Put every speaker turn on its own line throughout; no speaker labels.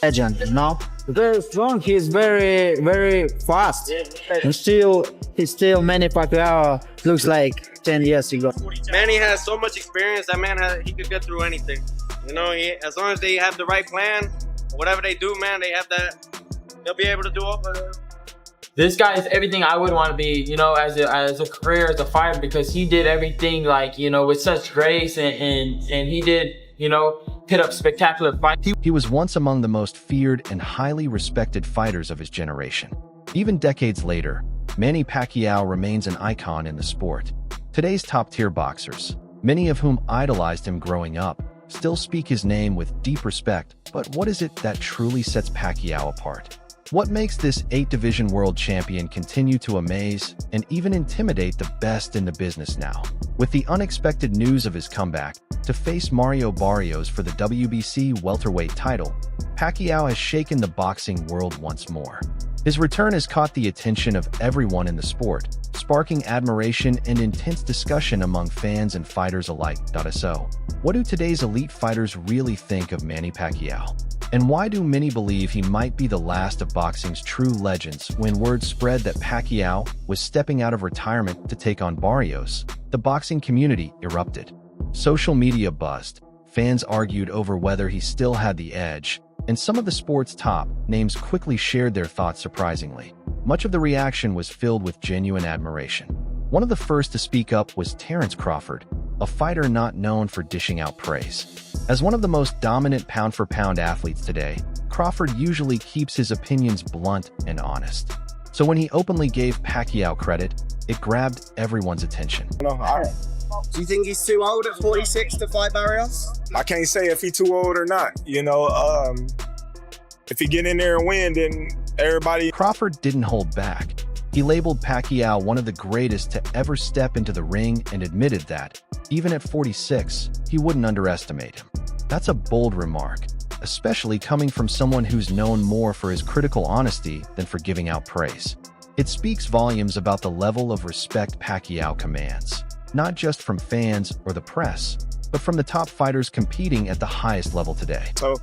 legend, very strong. He's very fast. And he's still Manny Pacquiao looks like 10 years ago.
Manny has so much experience. That man, he could get through anything. You know, as long as they have the right plan, whatever they do, man, they have that. They'll be able to do all.
This guy is everything I would want to be, as a career, as a fighter, because he did everything with such grace and he did, put up spectacular fights.
He was once among the most feared and highly respected fighters of his generation. Even decades later, Manny Pacquiao remains an icon in the sport. Today's top-tier boxers, many of whom idolized him growing up, still speak his name with deep respect. But what is it that truly sets Pacquiao apart? What makes this 8-division world champion continue to amaze and even intimidate the best in the business now? With the unexpected news of his comeback to face Mario Barrios for the WBC welterweight title, Pacquiao has shaken the boxing world once more. His return has caught the attention of everyone in the sport, sparking admiration and intense discussion among fans and fighters alike. So, what do today's elite fighters really think of Manny Pacquiao? And why do many believe he might be the last of boxing's true legends? When word spread that Pacquiao was stepping out of retirement to take on Barrios, the boxing community erupted. Social media buzzed, fans argued over whether he still had the edge, and some of the sport's top names quickly shared their thoughts surprisingly. Much of the reaction was filled with genuine admiration. One of the first to speak up was Terrence Crawford, a fighter not known for dishing out praise. As one of the most dominant pound-for-pound athletes today, Crawford usually keeps his opinions blunt and honest. So when he openly gave Pacquiao credit, it grabbed everyone's attention.
Do you think he's too old at 46 to fight Barrios?
I can't say if he's too old or not. If he get in there and win, then everybody...
Crawford didn't hold back. He labeled Pacquiao one of the greatest to ever step into the ring and admitted that, even at 46, he wouldn't underestimate him. That's a bold remark, especially coming from someone who's known more for his critical honesty than for giving out praise. It speaks volumes about the level of respect Pacquiao commands, not just from fans or the press, but from the top fighters competing at the highest level today.
So,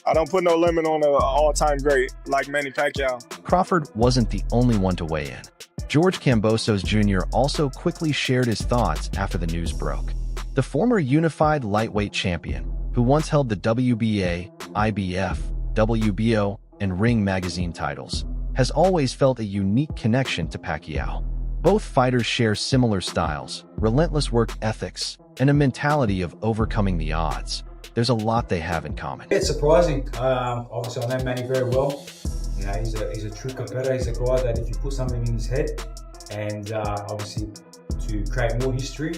I don't put no limit on an all-time great like Manny Pacquiao.
Crawford wasn't the only one to weigh in. George Kambosos Jr. also quickly shared his thoughts after the news broke. The former unified lightweight champion, who once held the WBA, IBF, WBO, and Ring magazine titles, has always felt a unique connection to Pacquiao. Both fighters share similar styles, relentless work ethics, and a mentality of overcoming the odds. There's a lot they have in common.
It's surprising. Obviously, I know Manny very well. He's a true competitor. He's a guy that if you put something in his head and obviously to create more history,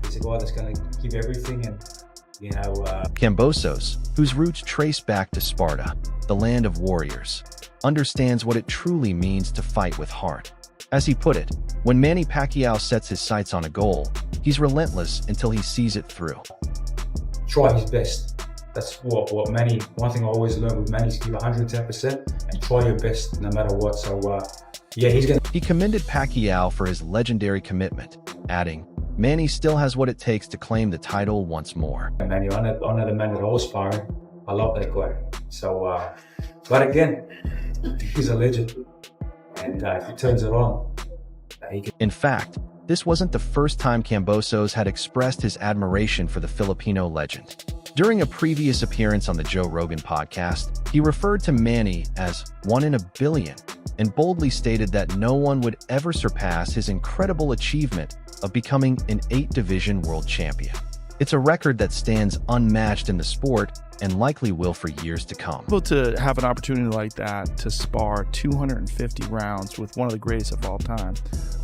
he's a guy that's going to give everything. And
Kambosos, whose roots trace back to Sparta, the land of warriors, understands what it truly means to fight with heart. As he put it, when Manny Pacquiao sets his sights on a goal, he's relentless until he sees it through.
Try his best. That's what Manny, one thing I always learned with Manny is give 110% and try your best no matter what. So
He commended Pacquiao for his legendary commitment, adding, Manny still has what it takes to claim the title once more.
Manny, I know the man that I was sparring. I love that guy. So, but again, he's a legend. And if he turns it on, he can...
In fact, this wasn't the first time Kambosos had expressed his admiration for the Filipino legend. During a previous appearance on the Joe Rogan podcast, he referred to Manny as one in a billion and boldly stated that no one would ever surpass his incredible achievement of becoming an 8-division world champion. It's a record that stands unmatched in the sport and likely will for years to come.
To have an opportunity like that to spar 250 rounds with one of the greatest of all time.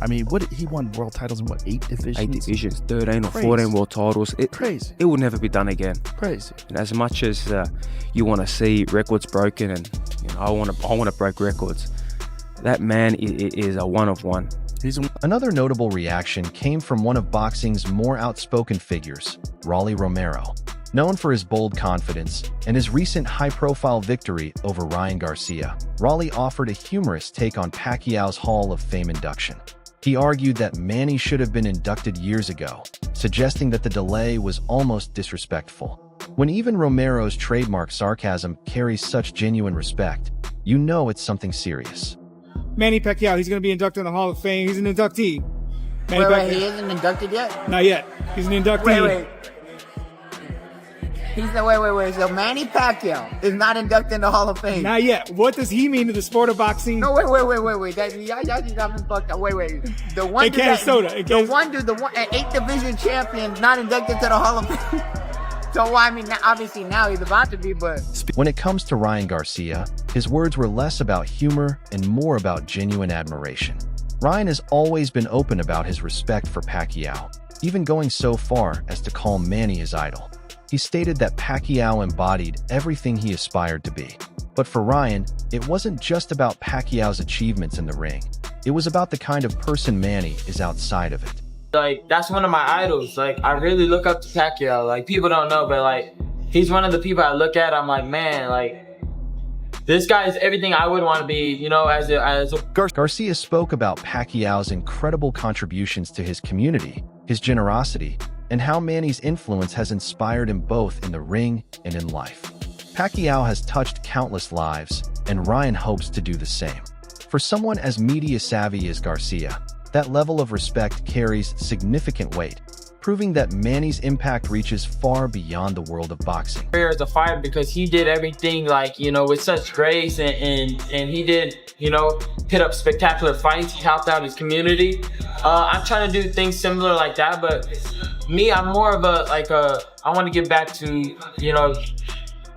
I mean, he won world titles in what, 8 divisions?
8 divisions, 13 or 14 world titles.
Crazy.
It will never be done again.
Crazy.
And as much as you want to see records broken, and I want to break records, that man is a one of one.
Another notable reaction came from one of boxing's more outspoken figures, Rolly Romero. Known for his bold confidence and his recent high-profile victory over Ryan Garcia, Rolly offered a humorous take on Pacquiao's Hall of Fame induction. He argued that Manny should have been inducted years ago, suggesting that the delay was almost disrespectful. When even Romero's trademark sarcasm carries such genuine respect, you know it's something serious.
Manny Pacquiao, he's going to be inducted in the Hall of Fame. He's an inductee.
Wait, he isn't inducted yet?
Not yet. He's an inductee.
Wait. Wait. So Manny Pacquiao is not inducted in the Hall of Fame?
Not yet. What does he mean to the sport of boxing?
No, wait. Y'all just got me fucked up. Wait. The one
In Minnesota.
The 8th division champion not inducted to the Hall of Fame. So, I mean, obviously now he's about to be, but...
When it comes to Ryan Garcia, his words were less about humor and more about genuine admiration. Ryan has always been open about his respect for Pacquiao, even going so far as to call Manny his idol. He stated that Pacquiao embodied everything he aspired to be. But for Ryan, it wasn't just about Pacquiao's achievements in the ring. It was about the kind of person Manny is outside of it.
Like, that's one of my idols. Like, I really look up to Pacquiao. Like, people don't know, but like, he's one of the people I look at. I'm like, man, like, this guy is everything I would want to be, you know, as a...
Garcia spoke about Pacquiao's incredible contributions to his community, his generosity, and how Manny's influence has inspired him both in the ring and in life. Pacquiao has touched countless lives, and Ryan hopes to do the same. For someone as media savvy as Garcia, that level of respect carries significant weight, proving that Manny's impact reaches far beyond the world of boxing.
As a fighter, because he did everything, like, you know, with such grace, and he did, you know, put up spectacular fights. He helped out his community. I'm trying to do things similar like that, but me, I'm more of I want to give back to, you know,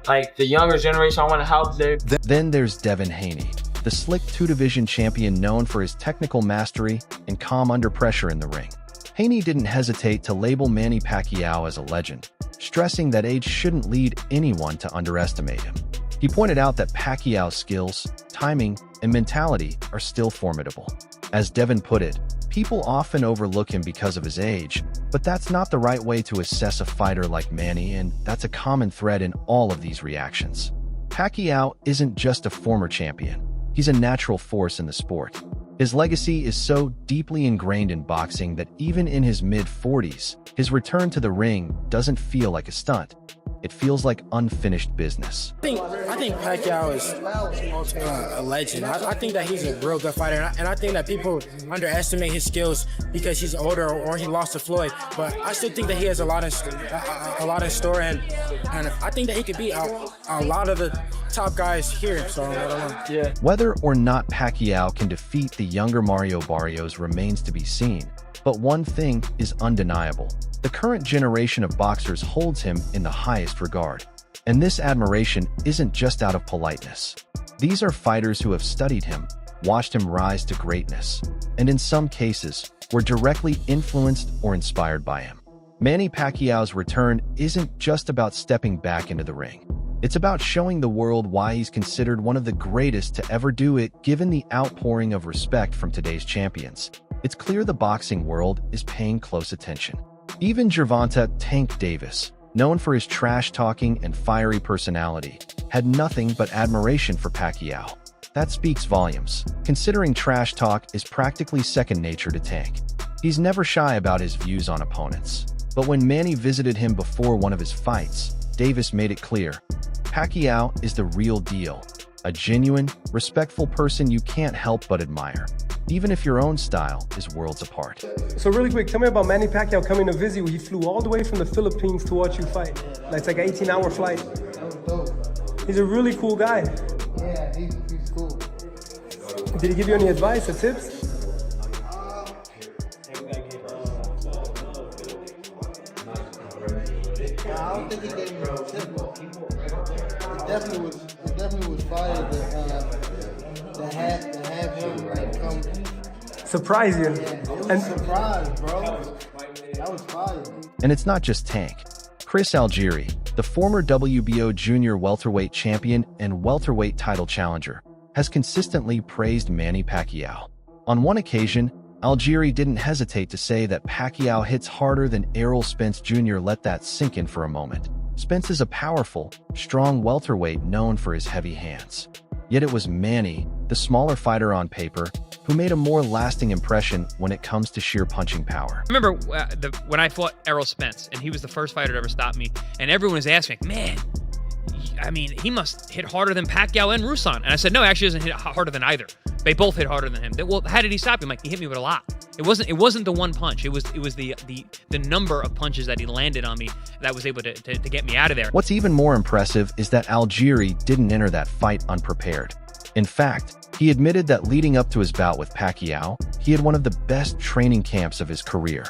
like the younger generation. I want to help their...
Then there's Devin Haney, the slick 2-division champion known for his technical mastery and calm under pressure in the ring. Haney didn't hesitate to label Manny Pacquiao as a legend, stressing that age shouldn't lead anyone to underestimate him. He pointed out that Pacquiao's skills, timing, and mentality are still formidable. As Devin put it, people often overlook him because of his age, but that's not the right way to assess a fighter like Manny, and that's a common thread in all of these reactions. Pacquiao isn't just a former champion. He's a natural force in the sport. His legacy is so deeply ingrained in boxing that even in his mid-40s, his return to the ring doesn't feel like a stunt. It feels like unfinished business.
I think Pacquiao is a legend. I think that he's a real good fighter, and I think that people underestimate his skills because he's older or he lost to Floyd. But I still think that he has a lot of store, and I think that he could beat a lot of the top guys here. So I don't know. Yeah.
Whether or not Pacquiao can defeat the younger Mario Barrios remains to be seen. But one thing is undeniable. The current generation of boxers holds him in the highest regard. And this admiration isn't just out of politeness. These are fighters who have studied him, watched him rise to greatness, and in some cases, were directly influenced or inspired by him. Manny Pacquiao's return isn't just about stepping back into the ring. It's about showing the world why he's considered one of the greatest to ever do it, given the outpouring of respect from today's champions. It's clear the boxing world is paying close attention. Even Gervonta "Tank" Davis, known for his trash-talking and fiery personality, had nothing but admiration for Pacquiao. That speaks volumes, considering trash talk is practically second nature to Tank. He's never shy about his views on opponents. But when Manny visited him before one of his fights, Davis made it clear, Pacquiao is the real deal, a genuine, respectful person you can't help but admire, even if your own style is worlds apart.
So really quick, tell me about Manny Pacquiao coming to visit you. He flew all the way from the Philippines to watch you fight. It's like an 18-hour flight.
That was dope.
He's a really cool guy.
Yeah, he's cool.
Did he give you any advice or tips?
I don't think he gave me a tip. It definitely was fire to have him like come
surprise you.
Yeah, it was a surprise, bro. That was fire.
And it's not just Tank. Chris Algieri, the former WBO junior welterweight champion and welterweight title challenger, has consistently praised Manny Pacquiao. On one occasion, Algieri didn't hesitate to say that Pacquiao hits harder than Errol Spence Jr. Let that sink in for a moment. Spence is a powerful, strong welterweight known for his heavy hands. Yet it was Manny the smaller fighter on paper, who made a more lasting impression when it comes to sheer punching power.
I remember when I fought Errol Spence, and he was the first fighter to ever stop me, and everyone was asking, man, I mean, he must hit harder than Pacquiao and Rusan. And I said, no, actually, he doesn't hit harder than either. They both hit harder than him. Well, how did he stop him? Like, he hit me with a lot. It wasn't the one punch. It was the number of punches that he landed on me that was able to get me out of there.
What's even more impressive is that Algieri didn't enter that fight unprepared. In fact, he admitted that leading up to his bout with Pacquiao, he had one of the best training camps of his career.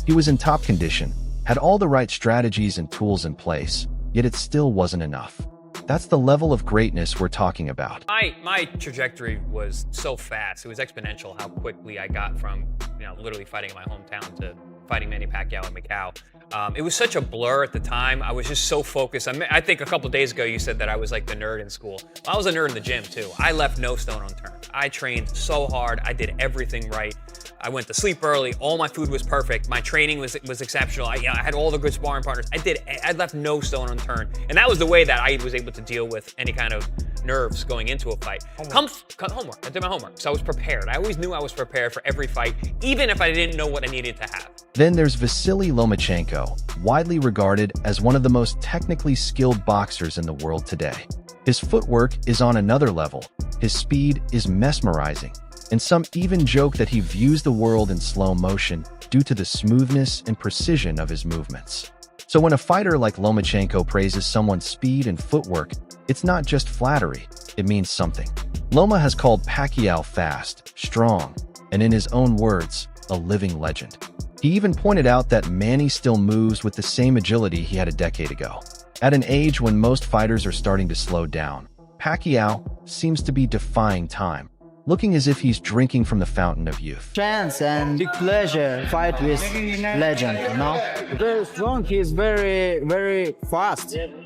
He was in top condition, had all the right strategies and tools in place, yet it still wasn't enough. That's the level of greatness we're talking about.
My trajectory was so fast. It was exponential how quickly I got from, literally fighting in my hometown to fighting Manny Pacquiao in Macau. It was such a blur at the time. I was just so focused. I think a couple days ago you said that I was like the nerd in school. I was a nerd in the gym too. I left no stone unturned. I trained so hard. I did everything right. I went to sleep early. All my food was perfect. My training was exceptional. I had all the good sparring partners. I left no stone unturned. And that was the way that I was able to deal with any kind of nerves going into a fight. Homework. I did my homework. So I was prepared. I always knew I was prepared for every fight, even if I didn't know what I needed to have.
Then there's Vasily Lomachenko, widely regarded as one of the most technically skilled boxers in the world today. His footwork is on another level. His speed is mesmerizing. And some even joke that he views the world in slow motion due to the smoothness and precision of his movements. So when a fighter like Lomachenko praises someone's speed and footwork, it's not just flattery, it means something. Loma has called Pacquiao fast, strong, and in his own words, a living legend. He even pointed out that Manny still moves with the same agility he had a decade ago. At an age when most fighters are starting to slow down, Pacquiao seems to be defying time, looking as if he's drinking from the fountain of youth.
Chance and big pleasure fight with legend, Very strong, he's very, very fast. And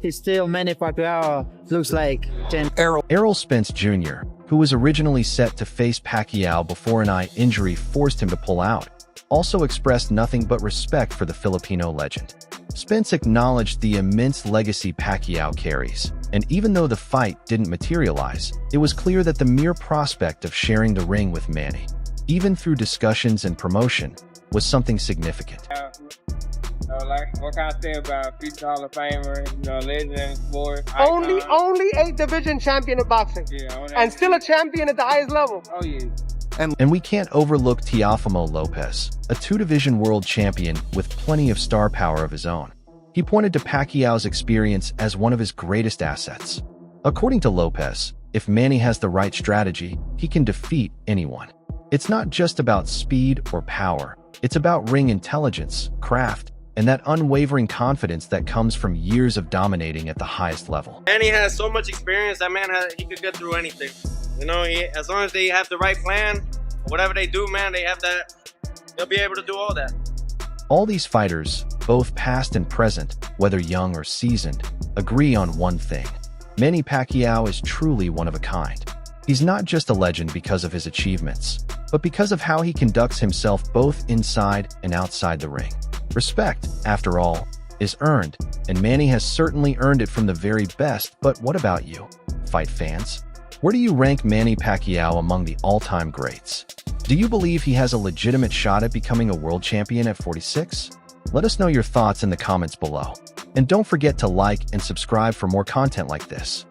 he's still Manny Pacquiao looks like 10.
Errol Spence Jr., who was originally set to face Pacquiao before an eye injury forced him to pull out, also expressed nothing but respect for the Filipino legend. Spence acknowledged the immense legacy Pacquiao carries, and even though the fight didn't materialize, it was clear that the mere prospect of sharing the ring with Manny, even through discussions and promotion, was something significant.
What can I say about future Hall of Famer, legend in the sport?
Only 8th division champion in boxing, and still a champion at the highest level.
Oh yeah.
And we can't overlook Teofimo Lopez, a 2-division world champion with plenty of star power of his own. He pointed to Pacquiao's experience as one of his greatest assets. According to Lopez, if Manny has the right strategy, he can defeat anyone. It's not just about speed or power. It's about ring intelligence, craft, and that unwavering confidence that comes from years of dominating at the highest level.
Manny has so much experience. That man, he could get through anything. As long as they have the right plan, whatever they do, man, they'll be able to do all that.
All these fighters, both past and present, whether young or seasoned, agree on one thing. Manny Pacquiao is truly one of a kind. He's not just a legend because of his achievements, but because of how he conducts himself both inside and outside the ring. Respect, after all, is earned, and Manny has certainly earned it from the very best. But what about you, fight fans? Where do you rank Manny Pacquiao among the all-time greats? Do you believe he has a legitimate shot at becoming a world champion at 46? Let us know your thoughts in the comments below. And don't forget to like and subscribe for more content like this.